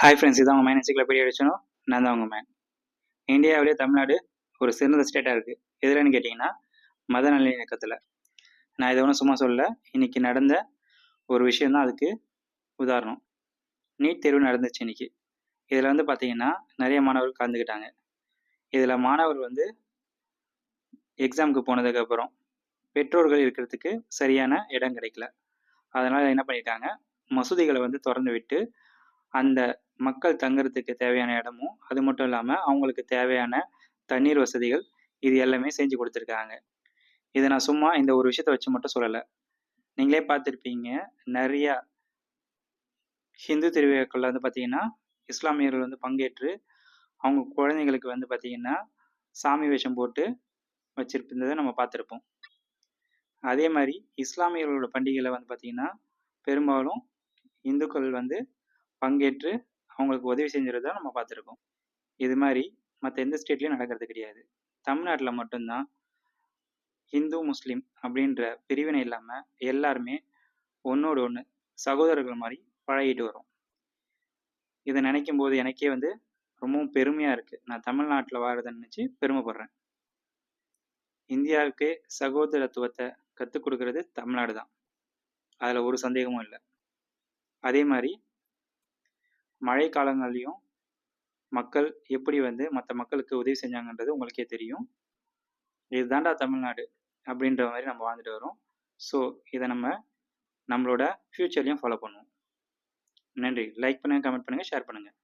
Hi friends, இதான் உங்கள் man encyclopedia எடிஷனோ. நான் தான் உங்கள் மேன். இந்தியாவிலே தமிழ்நாடு ஒரு சிறந்த ஸ்டேட்டாக இருக்குது. எதுலன்னு கேட்டிங்கன்னா, மத நல்லிணக்கத்தில். நான் இதை ஒன்றும் சும்மா சொல்லல. இன்னைக்கு நடந்த ஒரு விஷயந்தான் அதுக்கு உதாரணம். நீட் தேர்வு நடந்துச்சு இன்னைக்கு. இதில் வந்து பார்த்தீங்கன்னா நிறைய மாணவர்கள் கலந்துக்கிட்டாங்க. இதில் மாணவர்கள் வந்து எக்ஸாமுக்கு போனதுக்கப்புறம் பெற்றோர்கள் இருக்கிறதுக்கு சரியான இடம் கிடைக்கல. அதனால் என்ன பண்ணிட்டாங்க, மசூதிகளை வந்து திறந்து விட்டு அந்த மக்கள் தங்குறதுக்கு தேவையான இடமும், அது மட்டும் இல்லாமல் அவங்களுக்கு தேவையான தண்ணீர் வசதிகள், இது எல்லாமே செஞ்சு கொடுத்துருக்காங்க. இதை நான் சும்மா இந்த ஒரு விஷயத்த வச்சு மட்டும் சொல்லலை. நீங்களே பார்த்துருப்பீங்க, நிறையா ஹிந்து திருவிழாக்களில் வந்து பார்த்தீங்கன்னா இஸ்லாமியர்கள் வந்து பங்கேற்று அவங்க குழந்தைங்களுக்கு வந்து பார்த்தீங்கன்னா சாமி வேஷம் போட்டு வச்சிருந்ததை நம்ம பார்த்துருப்போம். அதே மாதிரி இஸ்லாமியர்களோட பண்டிகையில் வந்து பார்த்தீங்கன்னா பெரும்பாலும் இந்துக்கள் வந்து பங்கேற்று அவங்களுக்கு உதவி செஞ்சுறத நம்ம பார்த்துருக்கோம். இது மாதிரி மற்ற எந்த ஸ்டேட்லையும் நடக்கிறது கிடையாது. தமிழ்நாட்டில் மட்டும்தான் ஹிந்து முஸ்லீம் அப்படின்ற பிரிவினை இல்லாமல் எல்லாருமே ஒன்றோடு ஒன்று சகோதரர்கள் மாதிரி பழகிட்டு வரோம். இதை நினைக்கும் போது எனக்கே வந்து ரொம்பவும் பெருமையாக இருக்குது. நான் தமிழ்நாட்டில் வாழறதை நினச்சி பெருமைப்படுறேன். இந்தியாவுக்கே சகோதரத்துவத்தை கற்றுக் கொடுக்கறது தமிழ்நாடு தான், அதில் ஒரு சந்தேகமும் இல்லை. அதே மாதிரி மழை காலங்கள்லையும் மக்கள் எப்படி வந்து மற்ற மக்களுக்கு உதவி செஞ்சாங்கன்றது உங்களுக்கே தெரியும். இதுதான்டா தமிழ்நாடு அப்படின்ற மாதிரி நம்ம வாழ்ந்துட்டு வரோம். ஸோ இதை நம்மளோட ஃப்யூச்சர்லையும் ஃபாலோ பண்ணுவோம். நன்றி. லைக் பண்ணுங்கள், கமெண்ட் பண்ணுங்கள், ஷேர் பண்ணுங்கள்.